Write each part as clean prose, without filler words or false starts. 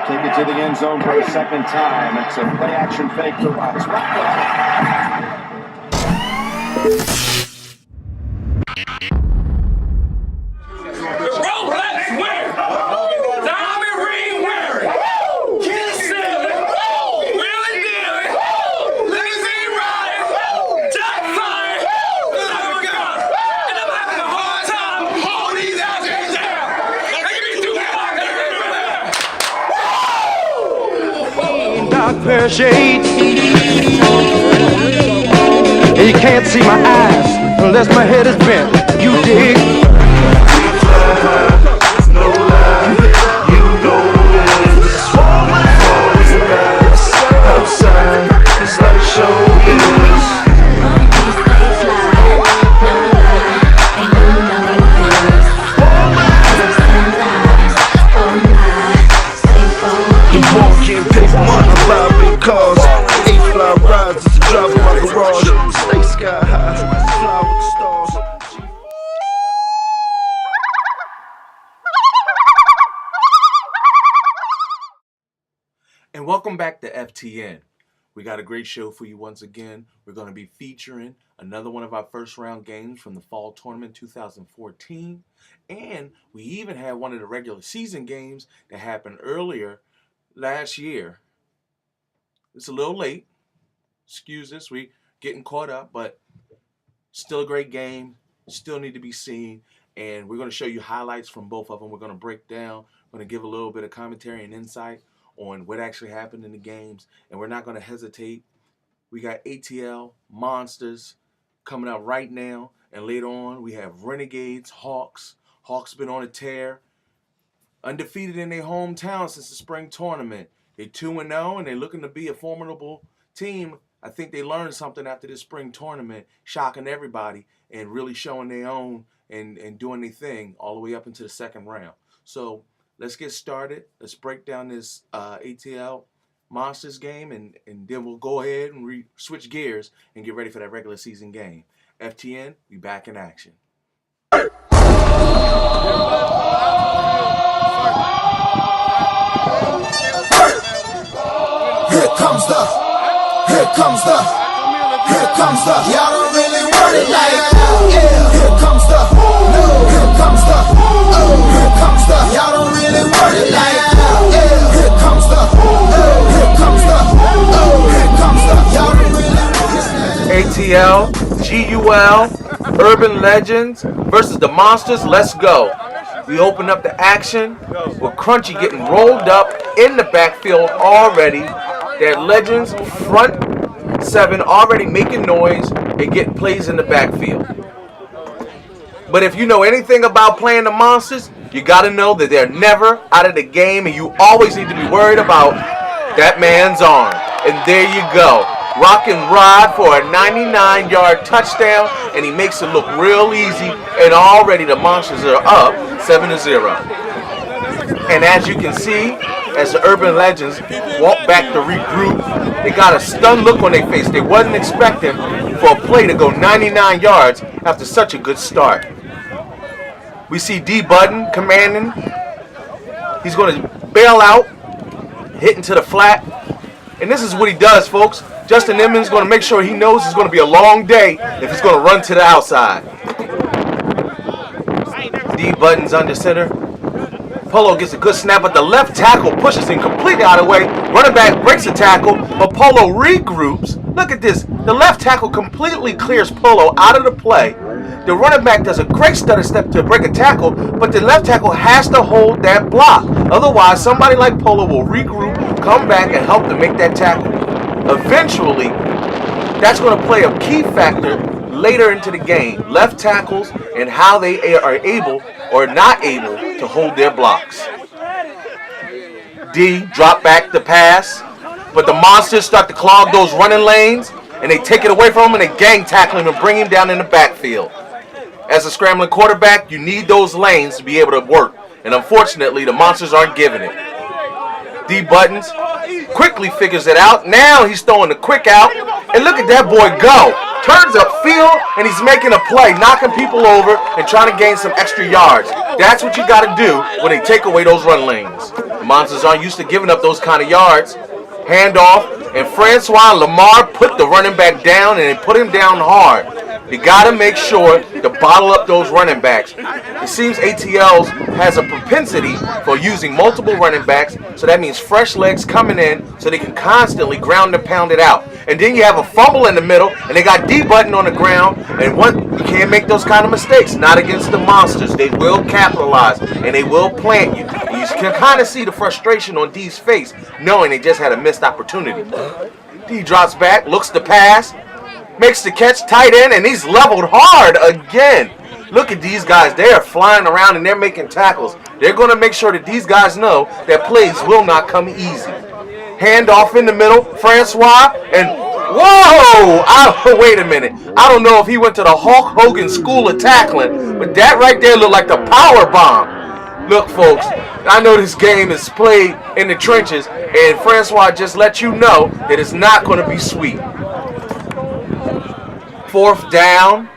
Take it to the end zone for a second time. It's a play action fake to Watts. Pair of shades, and you can't see my eyes unless my head is bent. You dig? No lie, you know this. Outside, it's like showbiz. Cars, 8 fly rides, it's a drive in my garage. Stay sky high, fly with the stars. And welcome back to FTN. We got a great show for you once again. We're going to be featuring another one of our first round games from the fall tournament 2014. And we even had one of the regular season games that happened earlier last year. It's a little late. Excuse us. We getting caught up, but still a great game. Still need to be seen. And we're going to show you highlights from both of them. We're going to break down. We're going to give a little bit of commentary and insight on what actually happened in the games. And we're not going to hesitate. We got ATL, Monsters coming out right now. And later on, we have Renegades, Hawks. Hawks been on a tear. Undefeated in their hometown since the spring tournament. They're 2-0 and they're looking to be a formidable team. I think they learned something after this spring tournament, shocking everybody and really showing their own and doing their thing all the way up into the second round. So let's get started. Let's break down this ATL Monsters game and then we'll go ahead and switch gears and get ready for that regular season game. FTN, we back in action. Here comes the, y'all don't really want it like that. Yeah. Here comes the, y'all don't really want it like that. Yeah. Here comes the, y'all don't really want it. ATL, GUL, Urban Legends versus the Monsters. Let's go. We open up the action with Crunchy getting rolled up in the backfield already. That Legends front 7 already making noise and getting plays in the backfield. But if you know anything about playing the Monsters, you got to know that they're never out of the game and you always need to be worried about that man's arm. And there you go. Rock and ride for a 99-yard touchdown, and he makes it look real easy, and already the Monsters are up 7-0. And as you can see, as the Urban Legends walk back to regroup, they got a stunned look on their face. They wasn't expecting for a play to go 99 yards after such a good start. We see D Button commanding. He's going to bail out, hitting to the flat. And this is what he does, folks. Justin Emmons is going to make sure he knows it's going to be a long day if he's going to run to the outside. D Button's under center. Polo gets a good snap, but the left tackle pushes him completely out of the way. Running back breaks the tackle, but Polo regroups. Look at this. The left tackle completely clears Polo out of the play. The running back does a great stutter step to break a tackle, but the left tackle has to hold that block. Otherwise, somebody like Polo will regroup, come back, and help to make that tackle. Eventually, that's going to play a key factor later into the game. Left tackles and how they are able or not able to hold their blocks. D drop back the pass, but the Monsters start to clog those running lanes, and they take it away from him and they gang tackle him and bring him down in the backfield. As a scrambling quarterback, you need those lanes to be able to work, and unfortunately, the Monsters aren't giving it. D Buttons quickly figures it out. Now he's throwing the quick out, and look at that boy go. Turns upfield, and he's making a play, knocking people over and trying to gain some extra yards. That's what you got to do when they take away those run lanes. The Monsters aren't used to giving up those kind of yards. Handoff, and Francois Lamar put the running back down, and they put him down hard. You got to make sure to bottle up those running backs. It seems ATLs has a propensity for using multiple running backs, so that means fresh legs coming in so they can constantly ground and pound it out. And then you have a fumble in the middle, and they got D-button on the ground, and you can't make those kind of mistakes. Not against the Monsters. They will capitalize, and they will plant you. And you can kind of see the frustration on D's face, knowing they just had a missed opportunity. D drops back, looks to pass, makes the catch, tight end, and he's leveled hard again. Look at these guys. They're flying around and they're making tackles. They're going to make sure that these guys know that plays will not come easy. Handoff in the middle, Francois, and whoa! Wait a minute. I don't know if he went to the Hulk Hogan school of tackling, but that right there looked like the power bomb. Look, folks, I know this game is played in the trenches, and Francois just let you know that it's not going to be sweet. 4th down,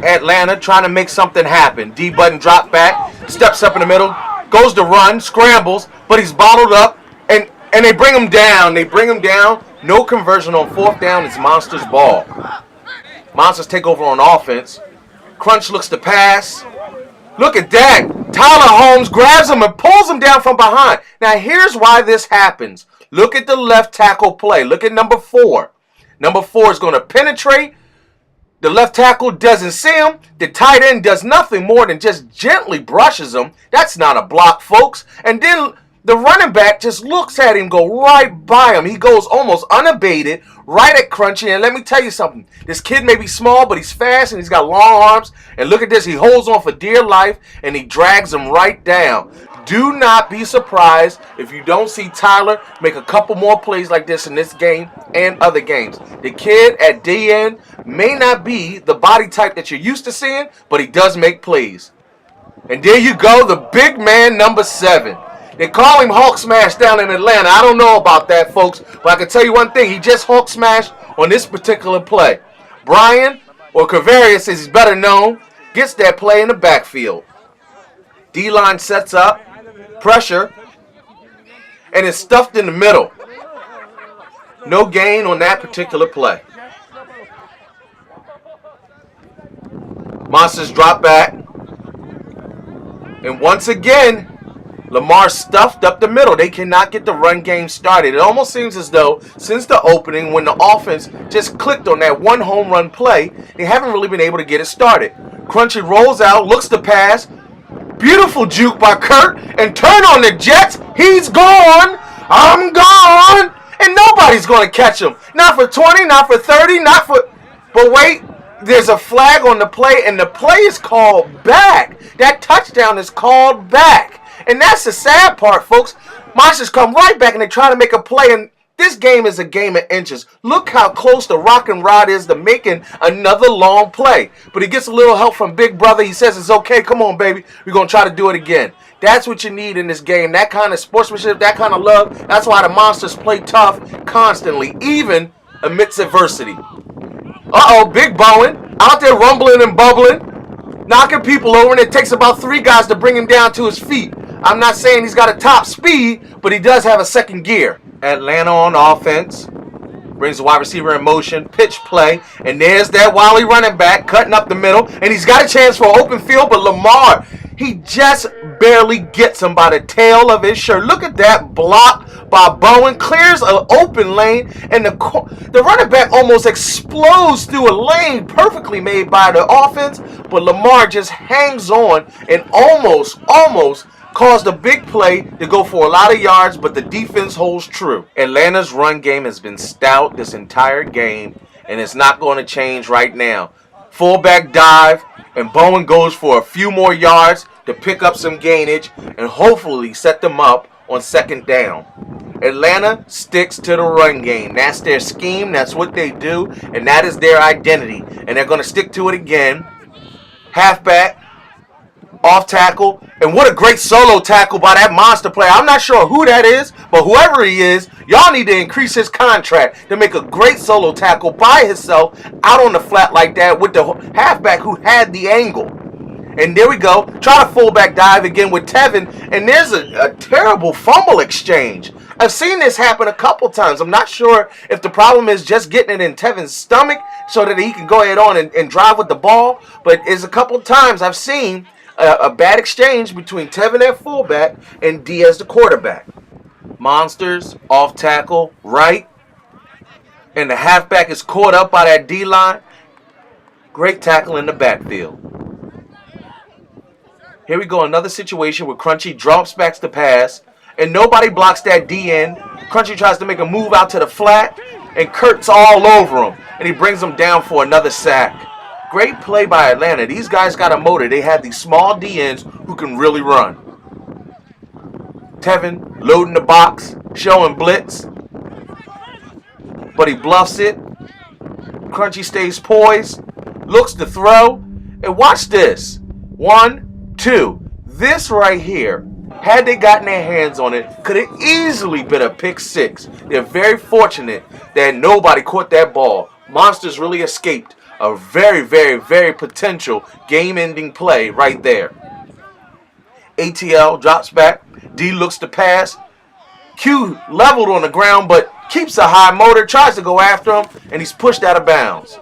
Atlanta trying to make something happen. D-button drop back, steps up in the middle, goes to run, scrambles, but he's bottled up, and they bring him down. They bring him down. No conversion on 4th down. It's Monsters' ball. Monsters take over on offense. Crunch looks to pass. Look at that. Tyler Holmes grabs him and pulls him down from behind. Now, here's why this happens. Look at the left tackle play. Look at number 4. Number 4 is going to penetrate. The left tackle doesn't see him. The tight end does nothing more than just gently brushes him. That's not a block, folks. And then the running back just looks at him go right by him. He goes almost unabated right at Crunchy. And let me tell you something. This kid may be small, but he's fast and he's got long arms. And look at this. He holds on for dear life and he drags him right down. Do not be surprised if you don't see Tyler make a couple more plays like this in this game and other games. The kid at DN may not be the body type that you're used to seeing, but he does make plays. And there you go, the big man, number 7. They call him Hulk Smash down in Atlanta. I don't know about that, folks, but I can tell you one thing. He just Hulk Smashed on this particular play. Brian, or Kavarius as he's better known, gets that play in the backfield. D-line sets up. Pressure, and it's stuffed in the middle. No gain on that particular play. Monsters drop back, and once again Lamar stuffed up the middle. They cannot get the run game started. It almost seems as though since the opening, when the offense just clicked on that one home run play, they haven't really been able to get it started. Crunchy rolls out, looks to pass. Beautiful juke by Kurt, and turn on the Jets. He's gone. I'm gone. And nobody's going to catch him. Not for 20, not for 30, not for... But wait, there's a flag on the play, and the play is called back. That touchdown is called back. And that's the sad part, folks. Monsters come right back, and they try to make a play, and this game is a game of inches. Look how close the rock and rod is to making another long play. But he gets a little help from Big Brother. He says, it's okay. Come on, baby. We're going to try to do it again. That's what you need in this game. That kind of sportsmanship, that kind of love. That's why the Monsters play tough constantly, even amidst adversity. Uh-oh, Big Bowen out there rumbling and bubbling, knocking people over, and it takes about 3 guys to bring him down to his feet. I'm not saying he's got a top speed, but he does have a second gear. Atlanta on offense. Brings the wide receiver in motion. Pitch play. And there's that wily running back cutting up the middle. And he's got a chance for an open field. But Lamar, he just barely gets him by the tail of his shirt. Look at that block by Bowen. Clears an open lane. And the running back almost explodes through a lane perfectly made by the offense. But Lamar just hangs on and almost caused a big play to go for a lot of yards, but the defense holds true. Atlanta's run game has been stout this entire game, and it's not going to change right now. Fullback dive, and Bowen goes for a few more yards to pick up some gainage and hopefully set them up on 2nd down. Atlanta sticks to the run game. That's their scheme, that's what they do, and that is their identity. And they're going to stick to it again. Halfback, off tackle, and what a great solo tackle by that monster player. I'm not sure who that is, but whoever he is, y'all need to increase his contract to make a great solo tackle by himself out on the flat like that with the halfback who had the angle. And there we go. Try to fullback dive again with Tevin. And there's a terrible fumble exchange. I've seen this happen a couple times. I'm not sure if the problem is just getting it in Tevin's stomach so that he can go ahead on and drive with the ball. But it's a couple times I've seen a bad exchange between Tevin at fullback and D as the quarterback. Monsters, off tackle, right. And the halfback is caught up by that D-line. Great tackle in the backfield. Here we go, another situation where Crunchy drops back to pass, and nobody blocks that D end. Crunchy tries to make a move out to the flat, and Kurt's all over him, and he brings him down for another sack. Great play by Atlanta. These guys got a motor. They have these small D ends who can really run. Tevin loading the box, showing blitz, but he bluffs it. Crunchy stays poised, looks to throw, and watch this. 1, 2. This right here, had they gotten their hands on it, could have easily been a pick six. They're very fortunate that nobody caught that ball. Monsters really escaped a very, very, very potential game-ending play right there. ATL drops back. D looks to pass. Q leveled on the ground, but keeps a high motor, tries to go after him, and he's pushed out of bounds.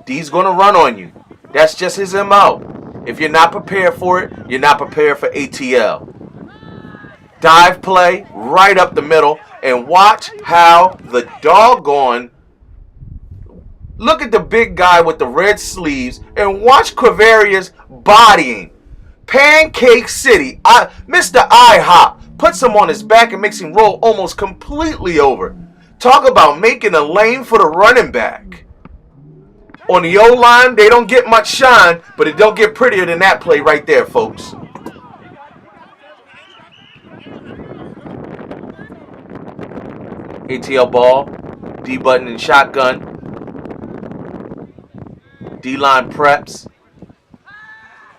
D's going to run on you. That's just his MO. If you're not prepared for it, you're not prepared for ATL. Dive play right up the middle, and watch how the doggone... Look at the big guy with the red sleeves, and watch Quaveria's bodying. Pancake City. Mr. IHOP puts him on his back and makes him roll almost completely over. Talk about making a lane for the running back. On the O-line, they don't get much shine, but it don't get prettier than that play right there, folks. ATL ball. D-button and shotgun. D-line preps.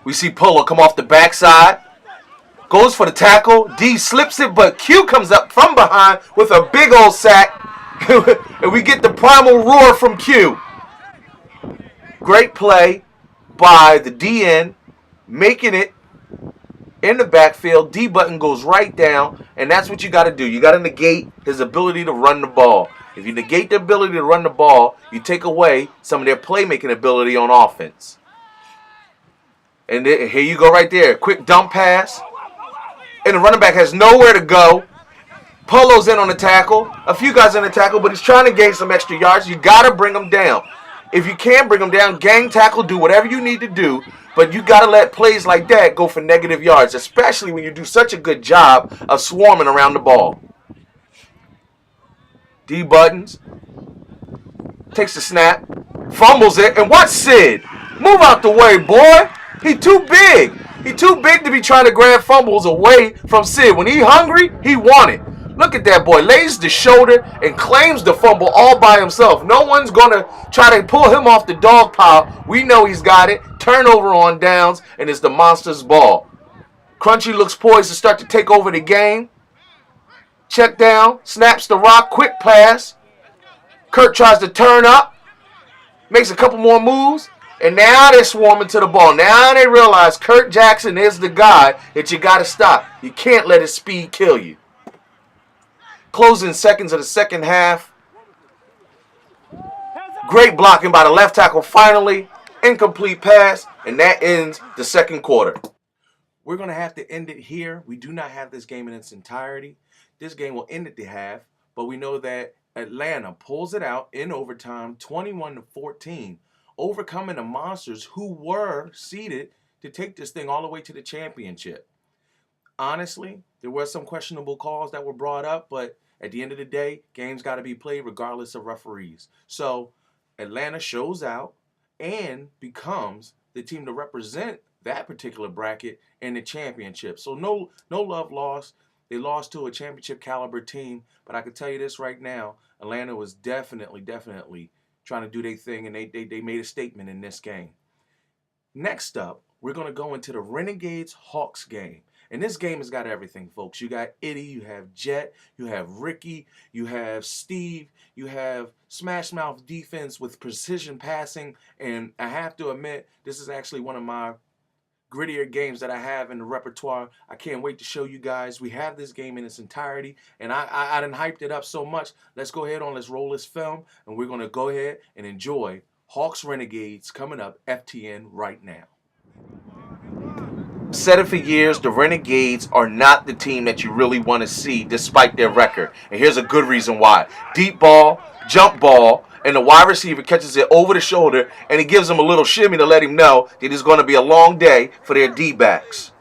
We see Polo come off the backside. Goes for the tackle. D slips it, but Q comes up from behind with a big old sack. And we get the primal roar from Q. Great play by the DN, making it in the backfield. D button goes right down, and that's what you got to do. You got to negate his ability to run the ball. If you negate the ability to run the ball, you take away some of their playmaking ability on offense. And here you go right there. Quick dump pass. And the running back has nowhere to go. Polo's in on the tackle. A few guys in the tackle, but he's trying to gain some extra yards. You got to bring him down. If you can't bring him down, gang tackle, do whatever you need to do. But you got to let plays like that go for negative yards, especially when you do such a good job of swarming around the ball. D buttons. Takes the snap. Fumbles it. And watch Sid. Move out the way, boy. He too big. He too big to be trying to grab fumbles away from Sid. When he hungry, he want it. Look at that boy. Lays the shoulder and claims the fumble all by himself. No one's going to try to pull him off the dog pile. We know he's got it. Turnover on downs, and it's the Monsters' ball. Crunchy looks poised to start to take over the game. Check down. Snaps the rock. Quick pass. Kurt tries to turn up. Makes a couple more moves. And now they're swarming to the ball. Now they realize Kurt Jackson is the guy that you got to stop. You can't let his speed kill you. Closing seconds of the second half. Great blocking by the left tackle finally. Incomplete pass. And that ends the second quarter. We're going to have to end it here. We do not have this game in its entirety. This game will end at the half. But we know that Atlanta pulls it out in overtime, 21-14. Overcoming the Monsters who were seeded to take this thing all the way to the championship. Honestly, there were some questionable calls that were brought up, but at the end of the day, games got to be played regardless of referees. So Atlanta shows out and becomes the team to represent that particular bracket in the championship. So no love lost. They lost to a championship caliber team, but I can tell you this right now, Atlanta was definitely trying to do their thing, and they made a statement in this game. Next up, we're going to go into the Renegades-Hawks game. And this game has got everything, folks. You got Itty, you have Jet, you have Ricky, you have Steve, you have smash mouth defense with precision passing. And I have to admit, this is actually one of my grittier games that I have in the repertoire. I can't wait to show you guys. We have this game in its entirety, and I done hyped it up so much. Let's go ahead on, let's roll this film, and we're going to go ahead and enjoy Hawks Renegades coming up FTN right now. Said it for years, the Renegades are not the team that you really want to see despite their record. And here's a good reason why. Deep ball, jump ball, and the wide receiver catches it over the shoulder, and he gives him a little shimmy to let him know that it's going to be a long day for their D-backs.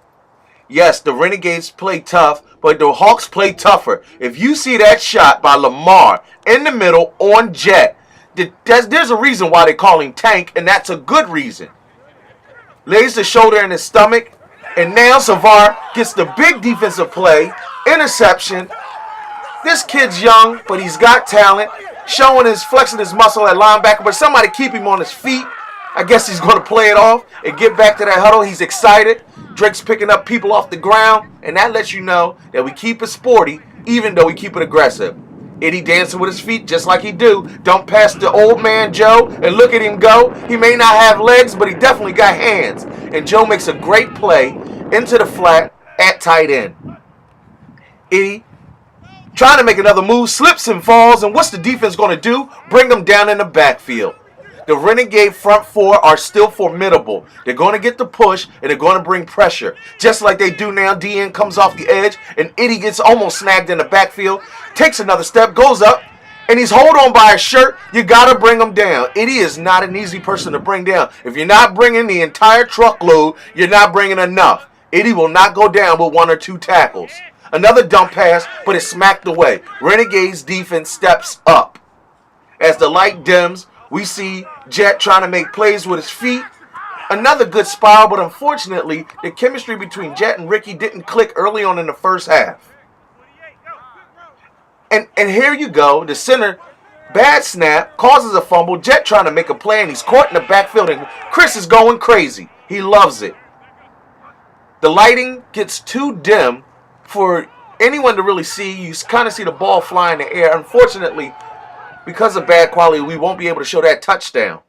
Yes, the Renegades play tough, but the Hawks play tougher. If you see that shot by Lamar in the middle on Jet, there's a reason why they call him Tank, and that's a good reason. Lays the shoulder in his stomach, and now Savar gets the big defensive play, interception. This kid's young, but he's got talent, flexing his muscle at linebacker, but somebody keep him on his feet. I guess he's going to play it off and get back to that huddle. He's excited. Drake's picking up people off the ground, and that lets you know that we keep it sporty, even though we keep it aggressive. Itty dancing with his feet just like he do. Don't pass the old man Joe and look at him go. He may not have legs, but he definitely got hands. And Joe makes a great play into the flat at tight end. Itty trying to make another move, slips and falls, and what's the defense going to do? Bring him down in the backfield. The Renegade front four are still formidable. They're going to get the push, and they're going to bring pressure. Just like they do now, DN comes off the edge, and Itty gets almost snagged in the backfield, takes another step, goes up, and he's hold on by his shirt. You got to bring him down. Itty is not an easy person to bring down. If you're not bringing the entire truckload, you're not bringing enough. Itty will not go down with 1 or 2 tackles. Another dump pass, but it's smacked away. Renegades defense steps up. As the light dims, we see Jet trying to make plays with his feet. Another good spiral, but unfortunately, the chemistry between Jet and Ricky didn't click early on in the first half. And here you go, the center, bad snap, causes a fumble. Jet trying to make a play, and he's caught in the backfield, and Chris is going crazy. He loves it. The lighting gets too dim for anyone to really see. You kind of see the ball fly in the air. Unfortunately, because of bad quality, we won't be able to show that touchdown.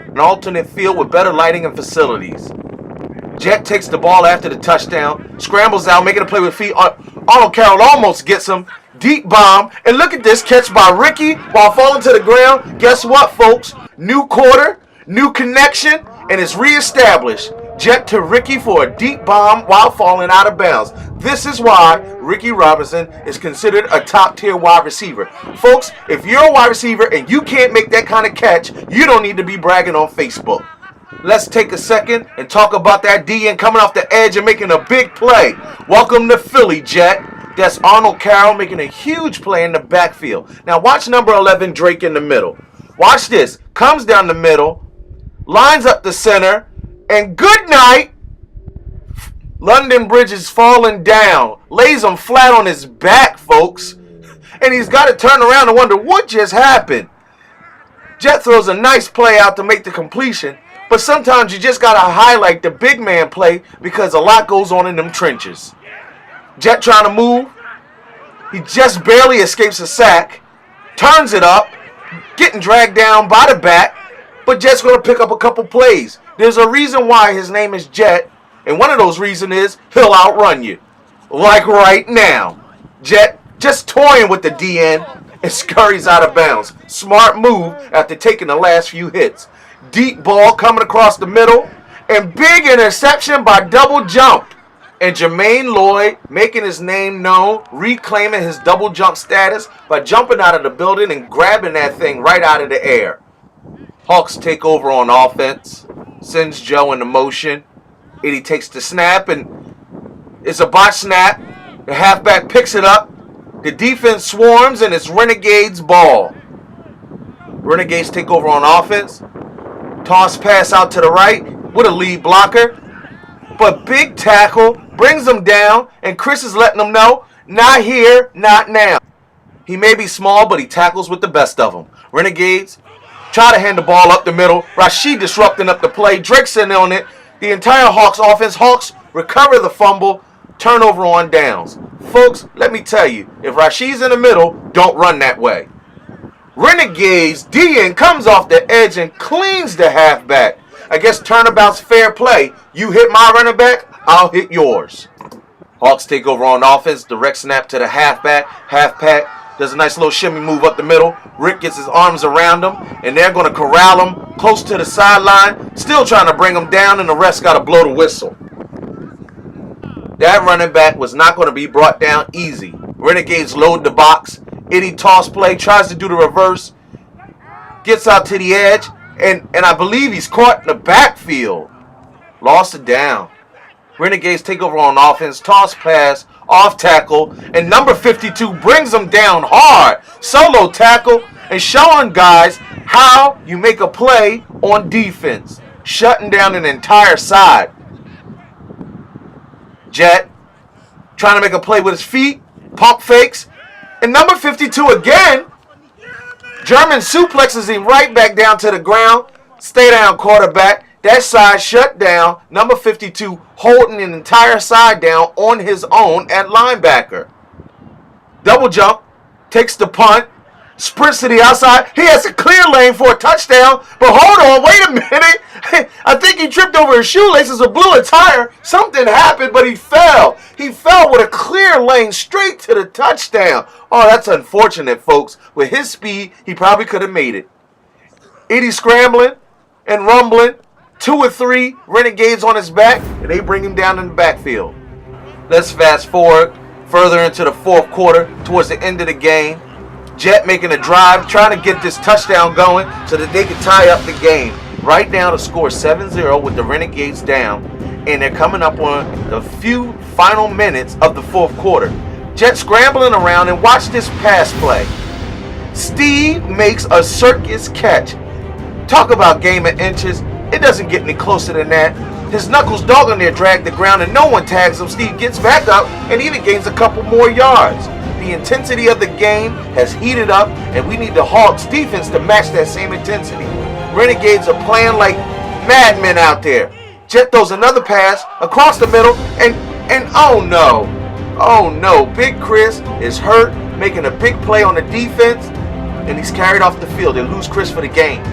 An alternate field with better lighting and facilities. Jet takes the ball after the touchdown, scrambles out, making a play with feet. Arnold Carroll almost gets him. Deep bomb. And look at this catch by Ricky while falling to the ground. Guess what, folks? New quarter, new connection, and it's reestablished. Jet to Ricky for a deep bomb while falling out of bounds. This is why Ricky Robinson is considered a top-tier wide receiver. Folks, if you're a wide receiver and you can't make that kind of catch, you don't need to be bragging on Facebook. Let's take a second and talk about that DN coming off the edge and making a big play. Welcome to Philly, Jet. That's Arnold Carroll making a huge play in the backfield. Now watch number 11, Drake, in the middle. Watch this. Comes down the middle, lines up the center, and good night. London Bridge is falling down. Lays him flat on his back, folks. And he's got to turn around and wonder what just happened. Jet throws a nice play out to make the completion. But sometimes you just got to highlight the big man play because a lot goes on in them trenches. Jet trying to move. He just barely escapes a sack. Turns it up. Getting dragged down by the back. But Jet's going to pick up a couple plays. There's a reason why his name is Jet. And one of those reasons is he'll outrun you. Like right now. Jet just toying with the DN and scurries out of bounds. Smart move after taking the last few hits. Deep ball coming across the middle. And big interception by Double Jump. And Jermaine Lloyd making his name known, reclaiming his double jump status by jumping out of the building and grabbing that thing right out of the air. Hawks take over on offense, sends Joe into motion. Eddie takes the snap, and it's a botch snap. The halfback picks it up. The defense swarms, and it's Renegades' ball. Renegades take over on offense. Toss pass out to the right with a lead blocker. But big tackle brings them down, and Chris is letting them know, not here, not now. He may be small, but he tackles with the best of them. Renegades try to hand the ball up the middle. Rashid disrupting up the play. Drake's in on it. The entire Hawks offense. Hawks recover the fumble. Turnover on downs. Folks, let me tell you, if Rashid's in the middle, don't run that way. Renegades, DN comes off the edge and cleans the halfback. I guess turnabout's fair play. You hit my running back, I'll hit yours. Hawks take over on offense. Direct snap to the halfback. Halfback does a nice little shimmy move up the middle. Rick gets his arms around him, and they're going to corral him close to the sideline. Still trying to bring him down, and the refs got to blow the whistle. That running back was not going to be brought down easy. Renegades load the box. Eddie toss play, tries to do the reverse. Gets out to the edge, and I believe he's caught in the backfield. Lost it down. Renegades take over on offense. Toss pass, off tackle, and number 52 brings them down hard. Solo tackle, and showing guys how you make a play on defense. Shutting down an entire side. Jet trying to make a play with his feet. Pump fakes. And number 52 again. German suplexes him right back down to the ground. Stay down, quarterback. That side shut down. Number 52 holding an entire side down on his own at linebacker. Double jump. Takes the punt. Sprints to the outside. He has a clear lane for a touchdown. But hold on, wait a minute. I think he tripped over his shoelaces or blew a tire. Something happened, but he fell. He fell with a clear lane straight to the touchdown. Oh, that's unfortunate, folks. With his speed, he probably could have made it. Eddie scrambling and rumbling. 2 or 3 Renegades on his back, and they bring him down in the backfield. Let's fast forward further into the fourth quarter, towards the end of the game. Jet making a drive, trying to get this touchdown going so that they can tie up the game. Right now to score 7-0 with the Renegades down, and they're coming up on the few final minutes of the fourth quarter. Jet scrambling around, and watch this pass play. Steve makes a circus catch. Talk about game of inches. It doesn't get any closer than that. His knuckles dogging there drag the ground, and no one tags him. Steve gets back up and even gains a couple more yards. The intensity of the game has heated up, and we need the Hawks defense to match that same intensity. Renegades are playing like madmen out there. Jet throws another pass across the middle, and oh no, Big Chris is hurt, making a big play on the defense, and he's carried off the field. They lose Chris for the game.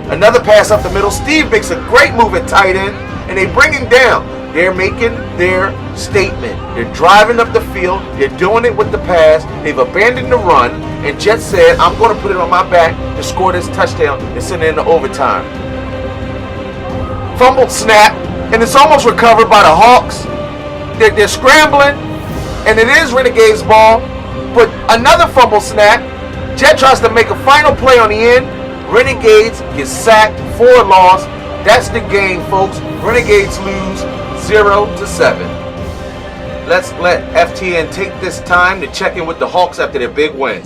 Another pass up the middle. Steve makes a great move at tight end, and they bring him down. They're making their statement. They're driving up the field. They're doing it with the pass. They've abandoned the run, and Jet said, I'm going to put it on my back to score this touchdown and send it into overtime. Fumbled snap, and it's almost recovered by the Hawks. They're scrambling, and it is Renegade's ball, but another fumble snap. Jet tries to make a final play on the end. Renegades get sacked for a loss. That's the game, folks. Renegades lose 0-7. Let's let FTN take this time to check in with the Hawks after their big win.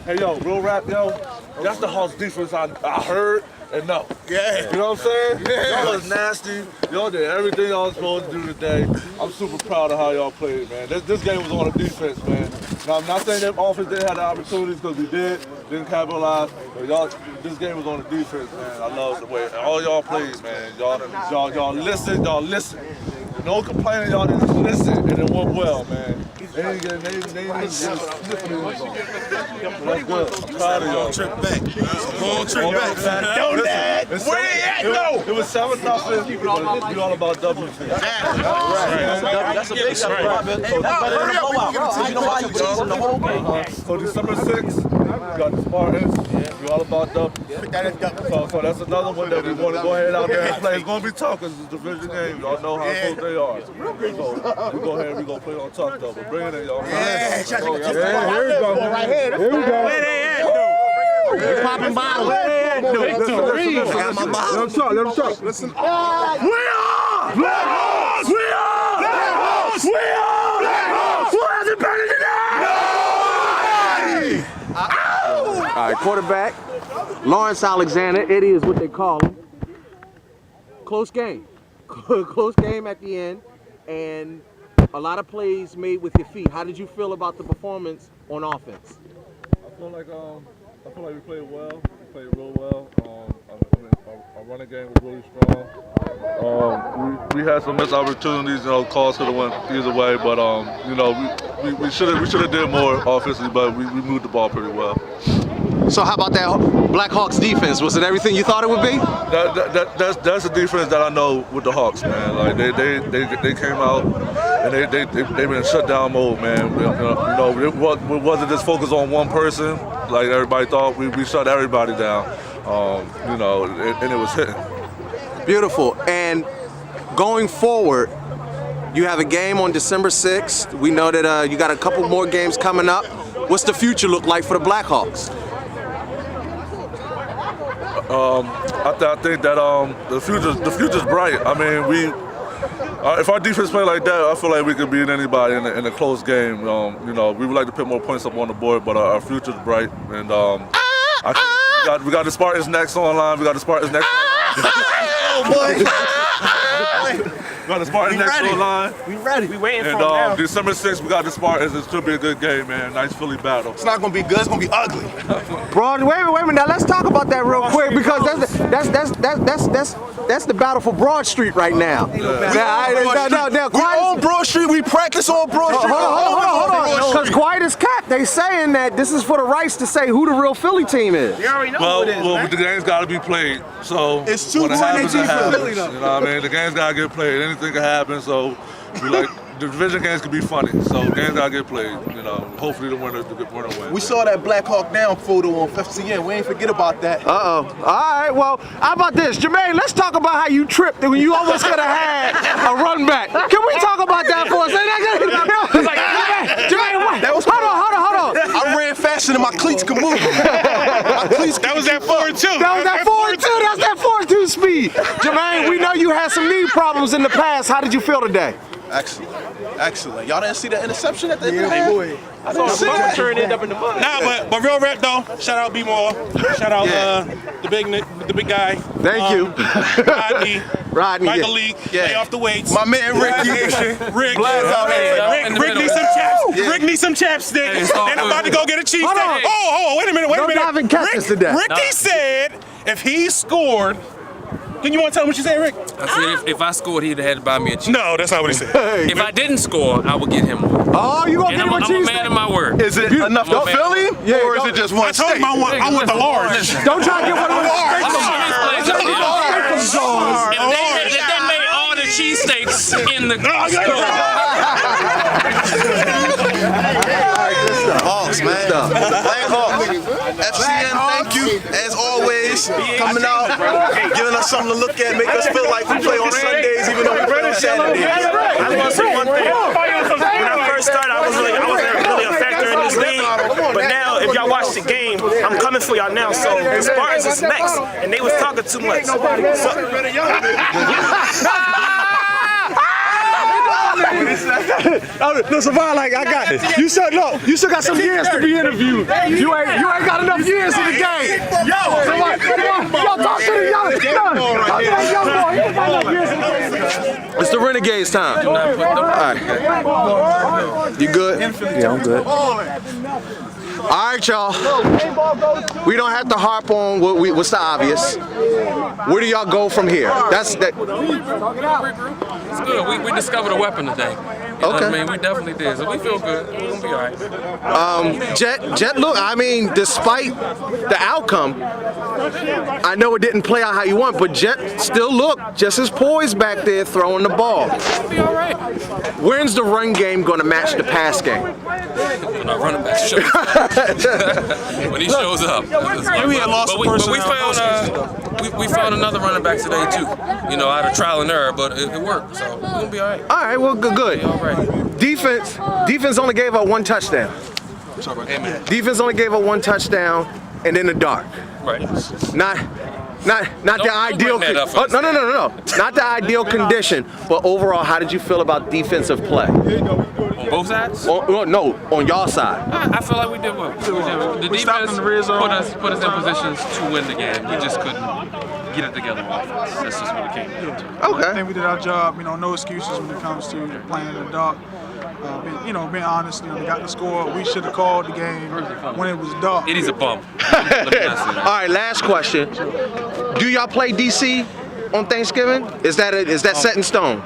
Hey, yo, real rap, yo. That's the Hawks defense I heard and know. Yeah. You know what I'm saying? Yeah. Y'all was nasty. Y'all did everything y'all was supposed to do today. I'm super proud of how y'all played, man. This game was on the defense, man. Now, I'm not saying that offense didn't have the opportunities, because we didn't capitalize. But this game was on the defense, man. I love the way all y'all played, man. Y'all listen. No complaining, y'all just listen, and it went well, man. They didn't sniffing it. That's good. I'm proud of y'all. Trip back. Long trip back. Don't that. Where they at, though? It was 7-0. We all about W. That's a big step. So December 6th, You got the Spartans. You all about the. So that's another one that we want to go ahead out there and play. It's going to be tough because it's a division game. Y'all know how close they are. So we go ahead and we going to play on tough though. But bring it in, y'all. Here we go. Here we go. Where they at, dude? Popping bottles. Where they at, dude? Victory. I got my bottle. Let him talk. Listen. We are Black Hawks! We are Black Hawks! We are Black Hawks! Who hasn't better than that? All right, quarterback, Lawrence Alexander. Eddie is what they call him. Close game. Close game at the end, and a lot of plays made with your feet. How did you feel about the performance on offense? I feel like we played well. We played real well. Our running game was really strong. We had some missed opportunities. Calls could have went either way, but we should have did more offensively, but we moved the ball pretty well. So how about that Black Hawks defense? Was it everything you thought it would be? That's the defense that I know with the Hawks, man. Like they came out and they've been in shutdown mode, man. It wasn't just focused on one person like everybody thought. We shut everybody down. And it was hitting. Beautiful. And going forward, you have a game on December 6th. We know that you got a couple more games coming up. What's the future look like for the Black Hawks? I think that the future's bright. I mean, if our defense play like that, I feel like we could beat anybody in a close game. We would like to put more points up on the board, but our future's bright. And we got the Spartans next online. We got the Spartans next online. Oh boy! We got the Spartans next online. We ready. We waiting for them now. December 6th, we got the Spartans. It should be a good game, man. Nice Philly battle. It's not gonna be good. It's gonna be ugly. Broad, wait a minute. Now let's talk about that real quick because that's the battle for Broad Street right now. We on Broad Street. We practice on Broad Street. Hold on. Because quiet as cat, they saying that this is for the rights to say who the real Philly team is. You already know who it is, man. The game's got to be played. So it's too when it happens, it happens. Philly, though. You know what I mean? The game's got to get played. Anything can happen. So the division games can be funny. So games got to get played. Hopefully the winner wins. We saw that Black Hawk Down photo on FTN. We ain't forget about that. All right, well, how about this? Jermaine, let's talk about how you tripped when you almost could have had a run back. Can we talk about that for a second? Jermaine, what? That was hold on. I ran faster than my cleats could move. That was that 4-2. That's that 4-2 speed. Jermaine, we know you had some knee problems in the past. How did you feel today? Excellent. Y'all didn't see the interception at the end of the game? I didn't see that. Nah, but real rap though. Shout out B-More. Shout out the big guy. Thank you. Rodney. Michael yeah. Leak. Lay off the weights. My man Ricky. Rick needs some Rick needs some chapstick. And I'm about to go get a cheese steak. Oh, wait a minute. Ricky said if he scored. Can you want to tell him what you said, Rick? I said if I scored, he'd have had to buy me a cheese. No, that's not what he said. If I didn't score, I would get him one. Oh, you gonna get him a cheese? I'm a man of my word. Is it enough to fill him? Yeah, or is it just one I told him I want the large. Don't try to get one of those. If they made all the cheesesteaks in the store. Hawks, man. Black Hawks. FTN, thank you, as always, coming out, giving us something to look at, make us feel like we play on Sundays, even though we play on Saturdays. I just want to say one thing. When I first started, I wasn't really a factor in this league. But now, if y'all watch the game, I'm coming for y'all now. So the Spartans is next, and they was talking too much. No, Savannah, like I got it. You still got some years to be interviewed. You ain't got enough years in the game. Yo, talk to the young boy. It's the Renegades time. All right. You good? Yeah, I'm good. All right, y'all. We don't have to harp on what's the obvious. Where do y'all go from here? It's good. We discovered a weapon today. know what I mean? We definitely did. So we feel good. We're going to be all right. Jet, look, I mean, despite the outcome, I know it didn't play out how you want, but Jet still looked just as poised back there throwing the ball. We'll be all right. When's the run game going to match the pass game? When our running back shows up. When he shows up. We found another running back today too. You know, out of trial and error, but it worked. So we're gonna be all right. All right, well, good. All right. Defense only gave up 1 touchdown. Defense only gave up 1 touchdown, and in the dark. Right. Not the ideal. No. Not the ideal condition. But overall, how did you feel about defensive play? On both sides? No, on y'all side. I feel like we did well. The defense put us in positions to win the game. We just couldn't get it together on offense. That's just what it came down to. Okay. I think we did our job. You know, no excuses when it comes to playing in the dark. Being honest, they got the score. We should have called the game when it was dark. It is a bum. All right, last question. Do y'all play DC on Thanksgiving? Is that set in stone?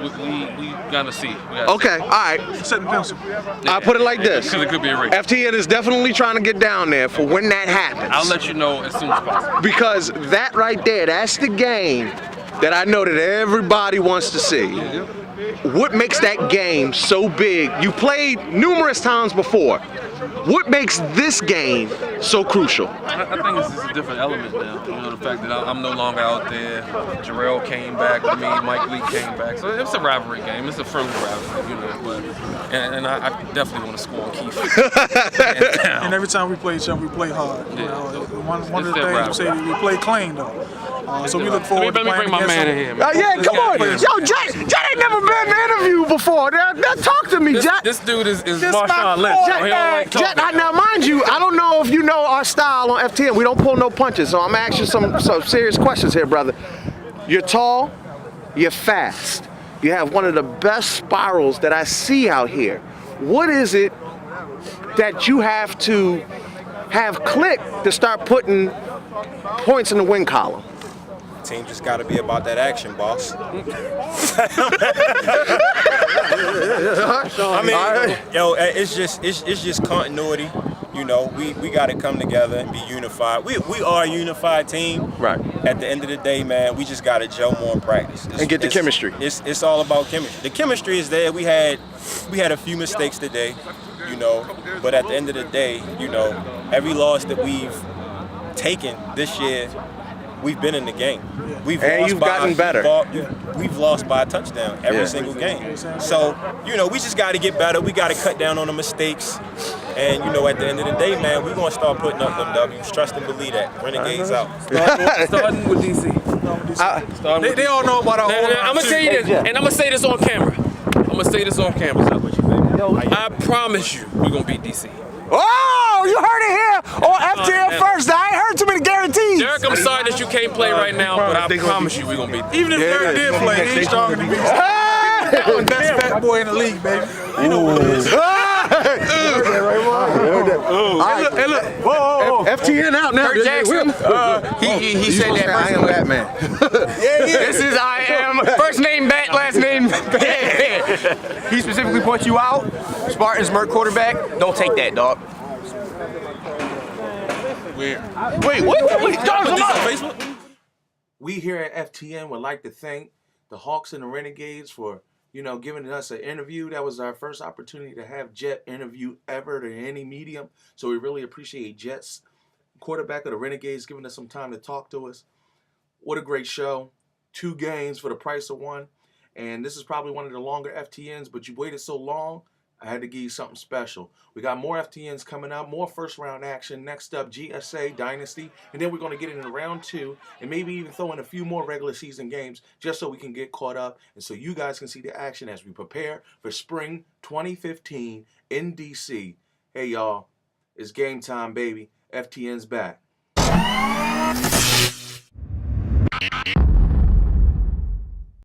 We gotta see. Okay, all right. Set in pencil. I'll put it like this. Because it could be a race. FTN is definitely trying to get down there for when that happens. I'll let you know as soon as possible. Because that right there, that's the game that I know that everybody wants to see. What makes that game so big? You played numerous times before. What makes this game so crucial? I think it's just a different element now. You know, the fact that I'm no longer out there. Jarrell came back with me. Mike Lee came back. So it's a rivalry game. It's a friendly rivalry, you know. But and I definitely want to score on Keith. And every time we play each other, we play hard. You know, one of the things we say, we play clean though. So we look forward to playing Let me bring my man in here, man. Yeah, come on. Yo, Jet ain't never been in an interview before. Talk to me, Jet. This dude is Marshawn Lynch. Jet, now mind you, I don't know if you know our style on FTN. We don't pull no punches, so I'm gonna ask you some serious questions here, brother. You're tall, you're fast. You have one of the best spirals that I see out here. What is it that you have to have click to start putting points in the win column? Team just got to be about that action, boss. I mean, yo, it's just continuity. You know, we got to come together and be unified. We are a unified team. Right. At the end of the day, man, we just got to gel more in practice. And get the chemistry. It's all about chemistry. The chemistry is there. We had a few mistakes today, you know, but at the end of the day, you know, every loss that we've taken this year, we've been in the game. You've gotten better. We've lost by a touchdown every single game. So, you know, we just got to get better. We got to cut down on the mistakes. And, you know, at the end of the day, man, we're going to start putting up them W's. Trust and believe that. Renegades out. Starting with DC. They all know about our I'm going to tell you this, and I'm going to say this on camera. I promise you we're going to beat DC. Oh, you heard it here on FTN first. I ain't heard too many guarantees. Derek, I'm sorry that you can't play right now, but I promise you we're going to beat DC. Even if Derek did play, he's stronger than me. Best fat boy in the league, baby. You know what it is. Hey, look. Whoa. FTN out now. Kurt Jackson, he said that. I am Batman. This is I am. First name Bat, last name Bat. He specifically points you out. Spartans, Merc quarterback. Don't take that, dog. Weird. Wait. We here at FTN would like to thank the Hawks and the Renegades for, you know, giving us an interview. That was our first opportunity to have Jet interview ever to any medium. So we really appreciate Jet's quarterback of the Renegades giving us some time to talk to us. What a great show. 2 games for the price of 1. And this is probably one of the longer FTNs, but you waited so long, I had to give you something special. We got more FTNs coming up, more first round action. Next up, GSA Dynasty. And then we're going to get into round 2 and maybe even throw in a few more regular season games just so we can get caught up and so you guys can see the action as we prepare for spring 2015 in DC. Hey, y'all, it's game time, baby. FTN's back.